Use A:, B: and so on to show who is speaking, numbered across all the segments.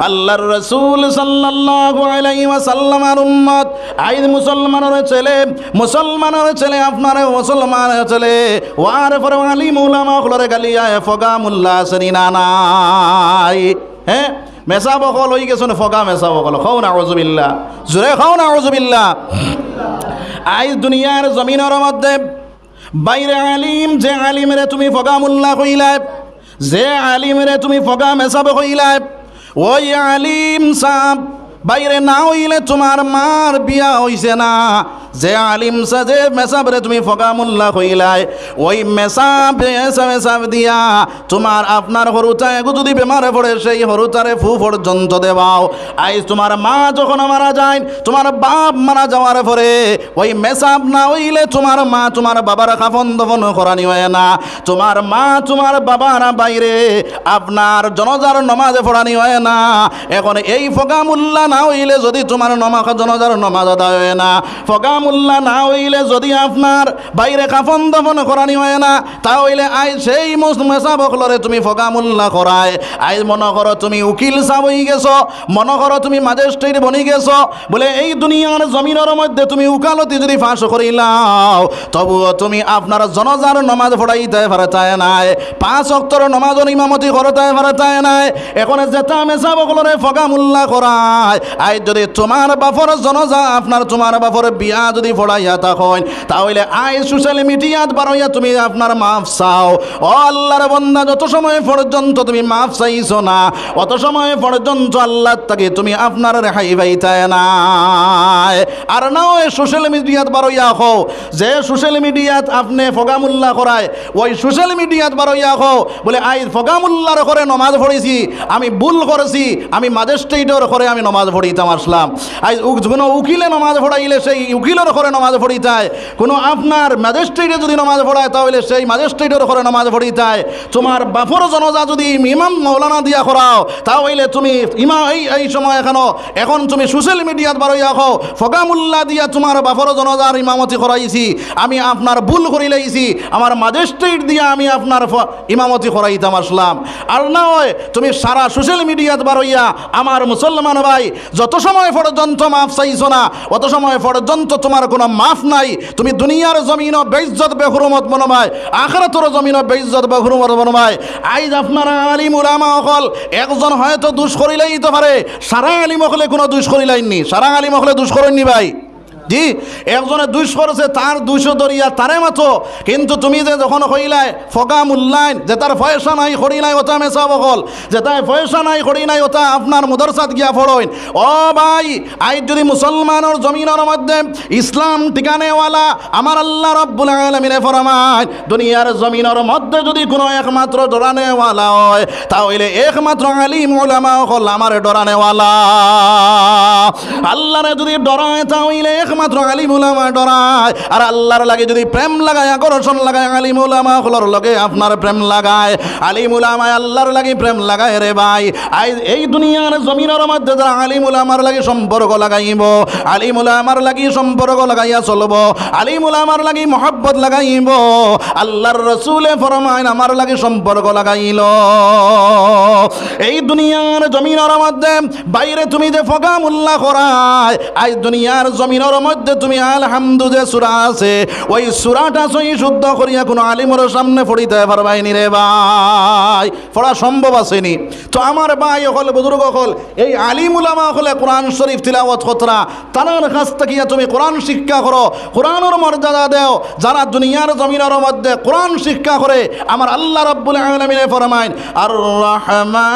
A: আল্লাহর রাসূল সাল্লাল্লাহু আলাইহি ওয়াসাল্লামের উম্মত আইদ মুসলমানের ছেলে আপনার মুসলমানের ছেলে ওয়ার পর আলিম উলামা হলরে গালিয়ায় ফগা মুল্লা সরিনা নাই হ্যাঁ মেসা বকল হই গেছেন ফগা মেসা বকল খাও না আউযুবিল্লাহ জোরে খাও না আউযুবিল্লাহ আইজ দুনিয়ার জমিনের মধ্যে বাইরে আলিম যে আলিমরে তুমি ফগা মুল্লা কইলাই যে আলিমরে তুমি ফগা মেসাব কইলাই ওই আলিম সাহেব বাইরে না হইলে তোমার মার বিয়া হইছে না যে আলিম সাজে মেসাবরে তুমি ফগা মুল্লা কইলাই ওই মেসাব দিয়া তোমার আপনার হরুতায় যদি বেমারে পড়ে সেই হরুতারে ফু পর্যন্ত দেওয়াও আইজ তোমার মা যখন মারা যায় তোমার বাপ মারা যাওয়ার পরে ওই মেসাব না হইলে তোমার মা তোমার বাবার কাফন দফন করানি হয় না তোমার মা তোমার বাবার বাইরে আপনার জনজার নমাজে পড়ানি হয় না এখন এই ফগা মুল্লা না হইলে যদি তোমার জনজার নমাজ আদায় হয় না ফগা মুল্লা না হইলে যদি আপনার বাইরে কাফন দফন করানি হয় না তাহলে আই সেই মেসাবকলরে তুমি ফগা মুল্লা করায় আই মনে করো তুমি উকিল সাহেব হয়ে গেছো মনে করো তুমি ম্যাজিস্ট্রেট বনি গেছো বলে এই দুনিয়ার জমিনের মধ্যে তুমি উকালতি যদি ফাঁস করিলাও তবুও তুমি আপনার জনজার নমাজ পড়াইতে পারতায় নাই 5 ওয়াক্তের নমাজের ইমামতি করতে পারতায় নাই এখন যেটা মেসাবকলরে ফগা মুল্লা করায় আই যদি তোমার বাপর জনজা আপনার তোমার বাপর বিয়া যদি পড়াইয়া তখন তাহলে আই সোশ্যাল মিডিয়াত বারইয়া তুমি আপনার মাফ চাও ও আল্লাহর বান্দা যত সময় পর্যন্ত তুমি মাফ চাইছো না অত সময় পর্যন্ত আল্লাহ তাকে তুমি আপনার রেহাই পাইতায় না আর না ওই সোশ্যাল মিডিয়াত বারইয়া হও যে সোশ্যাল মিডিয়াত আপনি ফগামুল্লাহ করায় ওই সোশ্যাল মিডিয়াত বারইয়া হও বলে আই ফগামুল্লাহর করে নমাজ পড়েছি আমি ভুল করেছি আমি ম্যাজিস্ট্রেটের করে আমি নমাজ পড়িতাম আসলাম আই কোনো উকিলে নমাজ পড়াইলে সেই উকিলের করে নমাজ পড়িতায় কোনো আপনার ম্যাজিস্ট্রেটে যদি নমাজ পড়ায় তাহলে সেই ম্যাজিস্ট্রেটের করে নমাজ পড়িতায় তোমার বাপর জনজা যদি ইমাম মৌলানা দিয়া করাও তাহলে তুমি এই সময় এখন তুমি সোশ্যাল মিডিয়াত বারইয়া হও ফগামুল্লাহ দিয়া তোমার বাপর জনজার ইমামতি করাইছি আমি আপনার ভুল করি লাইছি আমার ম্যাজিস্ট্রেট দিয়া আমি আপনার ইমামতি করাইতাম আসলাম আর না হয় তুমি সারা সোশ্যাল মিডিয়াত বারইয়া আমার মুসলমান ভাই যত সময় পর্যন্ত মাফ চাইছো না অত সময় পর্যন্ত তোমার কোনো মাফ নাই তুমি দুনিয়ার জমিনও বেইজ্জত বেহুরমত মনমায় আখিরাতের জমিনও বেইজ্জত বেহুরমত মনমায় আইজ আপনারা আলিম উলামা হল একজন হয়তো দোষ করিলেই তো পারে সারা আলিম হলে কোনো দোষ করিলাইনি সারা আলিম হলে দোষ করেননি ভাই জি একজনে দুইশ করেছে তার 200 দরিয়া তারে মাতো কিন্তু তুমি যে যখন কইলাই ফগা মুল্লাইন যে তার পয়সা নাই করি নাই ওটা মেসা বকল যে তার পয়সা নাই করি নাই ওটা আপনার মুদরসাত গিয়া পড়ইন ও ভাই আই যদি মুসলমানের জমিনের মধ্যে ইসলাম ঠিকানেওয়ালা আমার আল্লাহ রাব্বুল আলামিনে ফরমায় দুনিয়ার জমিনের মধ্যে যদি কোনো একমাত্র ডরানেওয়ালা হয় তাহলে একমাত্র আলিম উলামা হল আমার ডরানেওয়ালা আল্লাহরে যদি ডরায় তাহলে মাত্র আলিম উলামা ডরায় আর আল্লাহর লাগে যদি প্রেম লাগায় আকর্ষণ লাগায় আলিম উলামা হলর লগে আপনার প্রেম লাগায় আলিম উলামা আল্লাহর লাগে প্রেম লাগায় রে ভাই এই দুনিয়ার জমিনের মধ্যে যারা আলিম উলামার লাগে সম্পর্ক লাগাইব আলিম উলামার লাগে সম্পর্ক লাগাইয়া চলব আলিম উলামার লাগে মহব্বত লাগাইব আল্লাহর রাসূলে ফরমায় আমার লাগে সম্পর্ক লাগাইল এই দুনিয়ার জমিনের মধ্যে বাইরে তুমি যে ফগামুল্লাহ করায় আই দুনিয়ার জমিনের মধ্যে তুমি আলহামদু যে সূরা আছে ওই সূরাটা সই শুদ্ধ করিয়া কোনো আলিমের সামনে পড়িতে পারবাইনি রে ভাই পড়া সম্ভব আসেনি তো আমার ভাই হল বুজুর্গ হল এই আলিম উলামা হলে কোরআন শরীফ তিলাওয়াত কতরা তার কাছ থেকে তুমি কোরআন শিক্ষা করো কোরআনের মর্যাদা দাও যারা দুনিয়ার জমিনের মধ্যে কোরআন শিক্ষা করে আমার আল্লাহ রাব্বুল আলামিন ফরমায় আর রহমান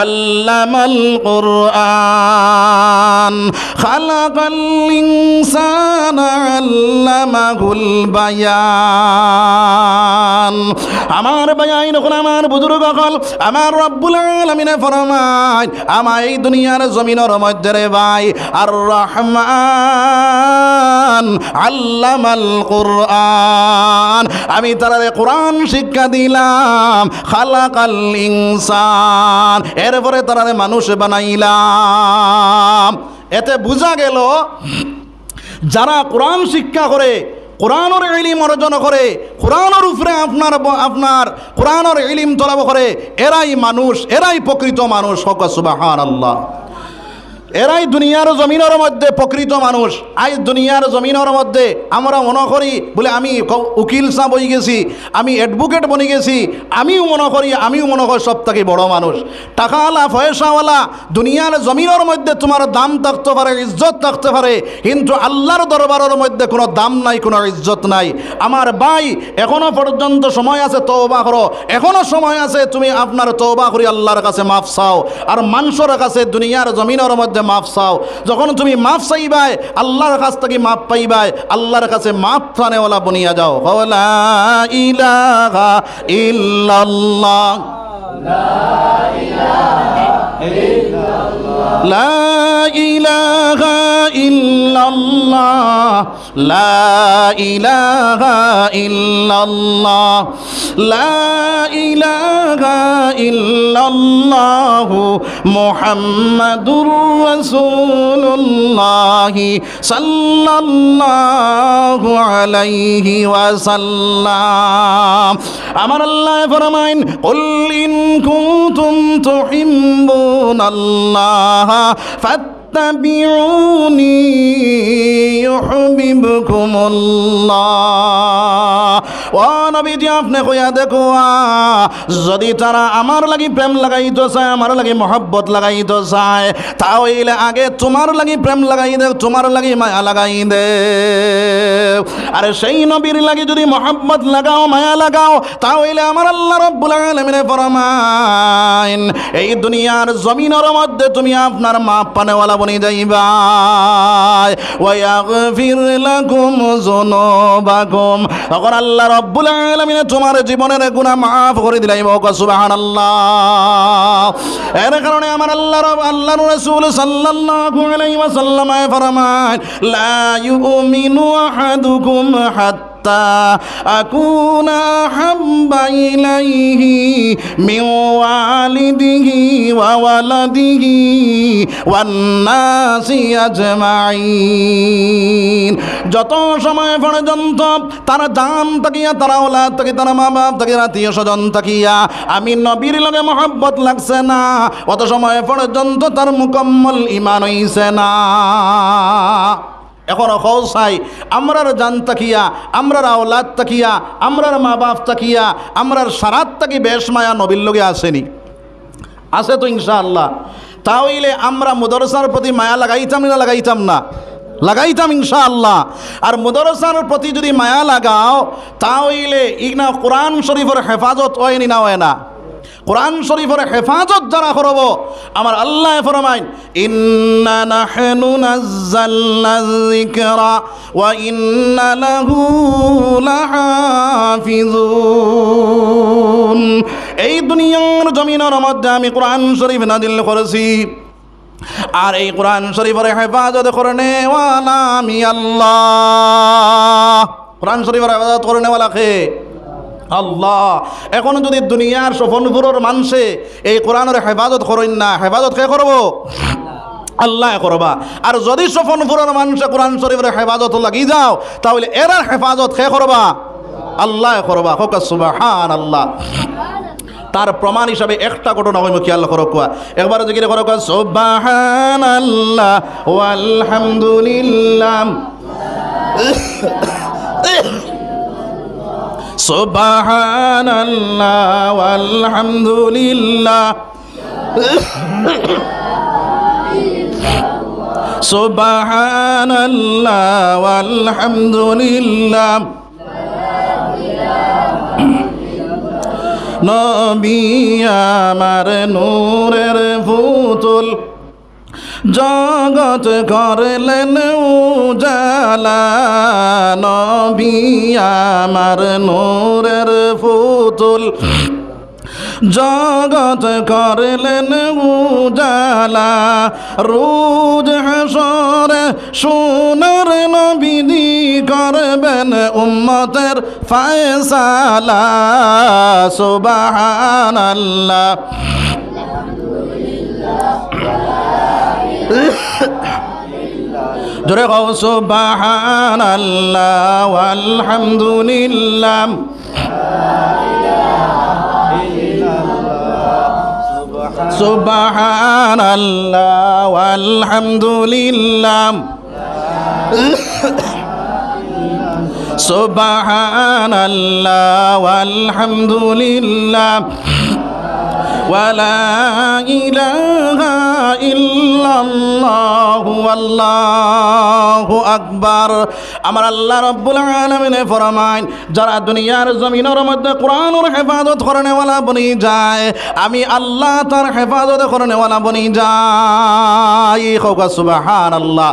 A: আল্লামাল কুরআন খালাকাল ইনসানা আল্লামাহুল বায়ান আমার বায়ান যখন আমার বুজুর্গ হল আমার রব্বুল আলামিনে ফরমায় আমার এই দুনিয়ার জমিনের মধ্যে রে ভাই আর রহমান আল্লামাল কুরআন আমি তারে কোরআন শিক্ষা দিলাম খালাকাল ইনসান এরপরে তারে মানুষ বানাইলাম এতে বোঝা গেল যারা কোরআন শিক্ষা করে কোরআনের ইলম অর্জন করে, কোরআনের উপরে আপনার কোরআনের ইলম তলব করে, এরাই মানুষ, এরাই প্রকৃত মানুষ। হক সুবহানাল্লাহ। এরাই দুনিয়ার জমিনের মধ্যে প্রকৃত মানুষ। আজ দুনিয়ার জমিনের মধ্যে আমরা মনে করি বলে আমি উকিল সাহেব হয়ে গেছি, আমি অ্যাডভোকেট বনে গেছি, আমিও মনে করি সব থেকে বড় মানুষ, টাকাওয়ালা পয়সাওয়ালা। দুনিয়ার জমিনের মধ্যে তোমার দাম থাকতে পারে, ইজ্জত থাকতে পারে, কিন্তু আল্লাহর দরবারের মধ্যে কোনো দাম নাই, কোনো ইজ্জত নাই। আমার ভাই, এখনো পর্যন্ত সময় আছে, তওবা করো। এখনো সময় আছে, তুমি আপনার তওবা করে আল্লাহর কাছে মাফ চাও। আর মানুষের কাছে দুনিয়ার জমিনের মধ্যে মাফ চাও। যখন তুমি মাফ চাইবাই, আল্লাহর কাছ থেকে মাফ পাইবাই, আল্লাহর কাছে মাফ চানেওয়ালা বনিয়া যাও। লা ইলাহা ইল্লাল্লাহ, লা ইলাহা ইল্লাল্লাহ, লা ইলাহা ইল্লাল্লাহ, লা ইলাহা ইল্লাল্লাহু মুহাম্মাদুর রাসূলুল্লাহ সাল্লাল্লাহু আলাইহি ওয়াসাল্লাম। আমার আল্লাহ ফরমাইন, কুল ইন কুনতুম তুহিব্বুনাল্লাহ ফাত্তাবিউনি ইউহিব্বুকুমুল্লাহ। ও নবীজি, আপনি কইয়া দেখো, যদি তারা আমার লাগি প্রেম লাগাইতে চায়, আমার লাগি মহব্বত লাগাইতে চায়, তাহলে আগে তোমার লাগি প্রেম লাগাই দে, তোমার লাগি মায়া লাগাই দে। আর সেই নবীর লাগি যদি মহব্বত লাগাও, মায়া লাগাও, তাহলে আমার আল্লাহ রাব্বুল আলামিন ফরমাইন, এই দুনিয়ার জমিনের মধ্যে তুমি আপনার মাপ পানেওয়ালা বনি যাইবা। ওয়া ইয়াগফির লাকুম যুনুবাকুম, তখন আল্লাহ রাব্বুল আলামিন তোমার জীবনের গুনাহ মাফ করে দিলাই। সুবহানাল্লাহ। এর কারণে আমার আল্লাহর রাসূল সাল্লাল্লাহু আলাইহি ওয়াসাল্লাম ফরমান, লা ইউমিনু আহাদুকুম হাত্তা আকুনা হাব্বা ইলাইহি মিন ওয়ালিদিহি ওয়া ওয়ালাদিহি ওয়ান নাসি আজমাইন। যত সময় পর্যন্ত তারা জান তাকিয়া, তারা ওলাদ তাকি, তারা মা বাপ তাকি, আত্মীয় স্বজন তাকিয়া আমি নবীর লগে মহব্বত লাগছে না, অত সময় পর্যন্ত তার মুকম্মল ঈমান হইছে না। এখন চাই আমরার জান তাকিয়া, আমরার আওলাদ তাকিয়া, আমরার মা বাপ তাকিয়া, আমরার সারাত তাকি বেশ মায়া নবীর লগে আসেনি? আছে তো ইনশাআল্লাহ। তাহলে আমরা মুদরসার প্রতি মায়া লাগাইতাম না? লাগাইতাম না? লাগাইতাম ইনশাআল্লাহ। আর মুদরসার প্রতি যদি মায়া লাগাও, তাহলে ইগনা কোরআন শরীফের হেফাজত হয়নি না হয় না? কোরআন শরীফের হেফাজত যারা করব, আমার আল্লাহ ফরমাইন, ইন্না নাহনু নাযালনা যিকরা ওয়া ইন্না লাহু লাহাফিজুন। এই দুনিয়ার জমিনের মধ্যে আমি কোরআন শরীফ নাযিল করেছি, আর এই কোরআন শরীফের হেফাজত করনেওয়ালা আমি আল্লাহ। কোরআন শরীফের হেফাজত করনেওয়ালা কে? আল্লাহ। এখন যদি দুনিয়ার সফনপুরের মানুষে এই কোরআনের হেফাজত করেন না, হেফাজত কে করবো? আল্লাহ করবা। আর যদি সফনপুরের মানুষে কোরআন শরীফের হেফাজত লাগি যাও, তাহলে এর হেফাজত কে করবা? আল্লাহ করবা। হোক সুবহানাল্লাহ। তার প্রমাণ হিসাবে একটা ঘটনা হইব, খেয়াল করো। একবার জিকির করো, সুবহানাল্লাহ ওয়ালহামদুলিল্লাহ, সুবহানাল্লাহ ওয়ালহামদুলিল্লাহ, সুবহানাল্লাহ ওয়ালহামদুলিল্লাহ। নবী আমার নূরের পুতুল, জগৎ করলেন উজালা। নবী আমার নূরের পুতুল, জগৎ করলেন উজালা। রোজ হাসরে সোনার নবীজি করবেন উম্মতের ফয়সালা। সুবহানাল্লাহ। জোরে কও সুবহানাল্লাহ আলহামদুলিল্লাহ সুবহানাল্লাহ আলহামদুলিল্লাহ সুবহানাল্লাহ আলহামদুলিল্লাহ ওয়ালা ইলাহা ইল্লাল্লাহু আল্লাহু আকবার। আমার আল্লাহ রাব্বুল আলামিন ফরমায় যারা দুনিয়ার জমিনের মধ্যে কোরআনের হেফাজত করনেওয়ালা বনি যায় আমি আল্লাহ তার হেফাজত করনেওয়ালা বনি যাই। সুবহানাল্লাহ।